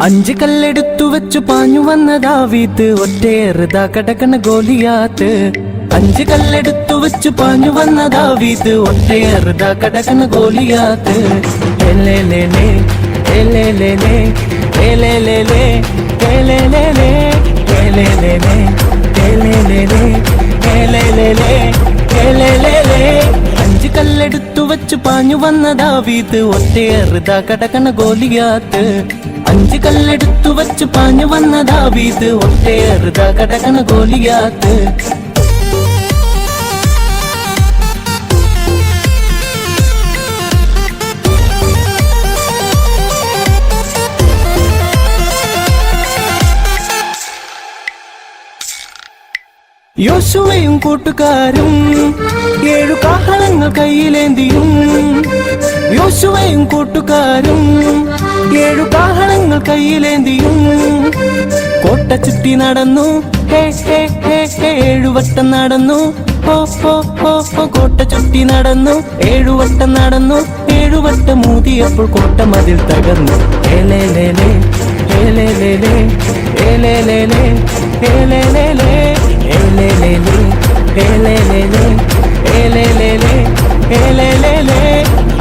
അഞ്ച് കല്ലെടുത്തു വെച്ചു പാഞ്ഞു വന്ന ദാവീദ് ഒറ്റയേറുതാ കടക്കണ ഗോലിയാത്ത്. അഞ്ച് കല്ലെടുത്തു വെച്ചു പാഞ്ഞു വന്ന ദാവീദ് ഒറ്റയേറുതാ കടക്കണ ഗോലിയാത്ത്. എലേലേലേ എലേലേലേ എലേലേലേ എലേലേലേ എലേലേലേ എലേലേലേ എലേലേലേ എലേലേലേ. അഞ്ച് കല്ലെടുത്തു വെച്ചു പാഞ്ഞു വന്ന ദാവീദ് ഒറ്റയേറുതാ കടക്കണ ഗോലിയാത്ത്. അഞ്ച് കല്ലെടുത്തു വെച്ചു പാഞ്ഞു വന്ന ദാവീദ് ഒറ്റയേറുതാ കടക്കണ ഗോലിയാത്ത്. യോശുവയും കൂട്ടുകാരും 7 കാഹളങ്ങൾ കയ്യിലേന്തിയും. യോശുവയും കൂട്ടുകാരും 7 കാഹളങ്ങൾ കയ്യിലേന്തിയും. കോട്ട ചുറ്റി നടന്നു 7 വട്ടം നടന്നു. കോട്ട ചുറ്റി നടന്നു 7 വട്ടം നടന്നു. 7 വട്ടം ഊതിയപ്പോൾ കോട്ട മതിൽ തകർന്നു. ഏലേലേലേ ഏലേലേലേ ഏലേലേലേ ഏലേലേലേ ഏലേലേലേ ഏലേലേലേ ഏലേലേലേ ഏലേലേലേ.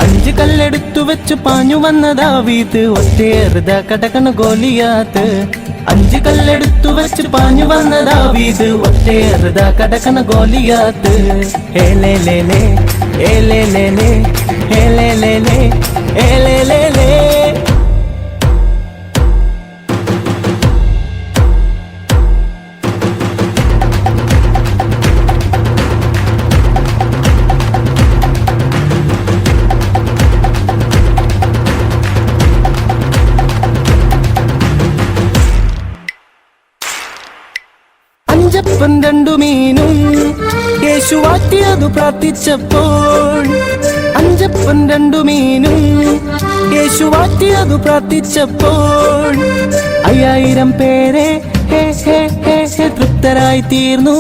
അഞ്ച് കല്ലെടുത്തു വെച്ചു പാഞ്ഞു വന്ന ദാവീദ് ഒറ്റയേറുതാ കടക്കണ ഗോലിയാത്ത്. അഞ്ച് കല്ലെടുത്തു വെച്ചു പാഞ്ഞു വന്ന ദാവീദ് ഒറ്റയേറുതാ കടക്കണ ഗോലിയാത്ത്. ഏലേലേലേ ഏലേലേലേ ഏലേലേലേ ഏലേലേലേ. അഞ്ചപ്പം 2 മീനും യേശു വാറ്റിയതു പ്രാർത്ഥിച്ചപ്പോൾ. അഞ്ചപ്പം 2 മീനും യേശു വാറ്റിയതു പ്രാർത്ഥിച്ചപ്പോൾ. 5000 പേരെ തൃപ്തരായി തീർന്നു.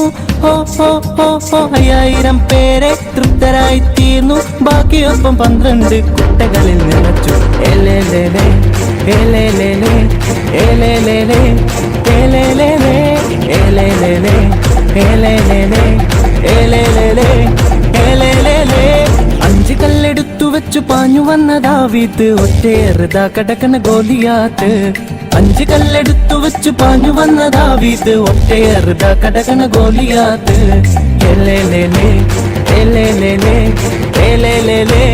5000 പേരെ തൃപ്തരായി തീർന്നു. ബാക്കിയൊപ്പം 12 കുട്ടകളിൽ നിറച്ചു. ഏലേലേലേ ഏലേലേലേ ഏലേലേലേ ഏലേലേലേ ഏലേലേലേ ഏലേലേലേ ഏലേലേലേ ഏലേലേലേ. അഞ്ച് കല്ലെടുത്തു വെച്ചു പാഞ്ഞു വന്ന ദാവീദ് ഒറ്റയേറുതാ കടക്കണ ഗോലിയാത്ത്. അഞ്ച് കല്ലെടുത്തു വെച്ചു പാഞ്ഞു വന്ന ദാവീദ് ഒറ്റയേറുതാ കടക്കണ ഗോലിയാത്ത്. ഏലേലേലേ ഏലേലേലേ ഏലേലേലേ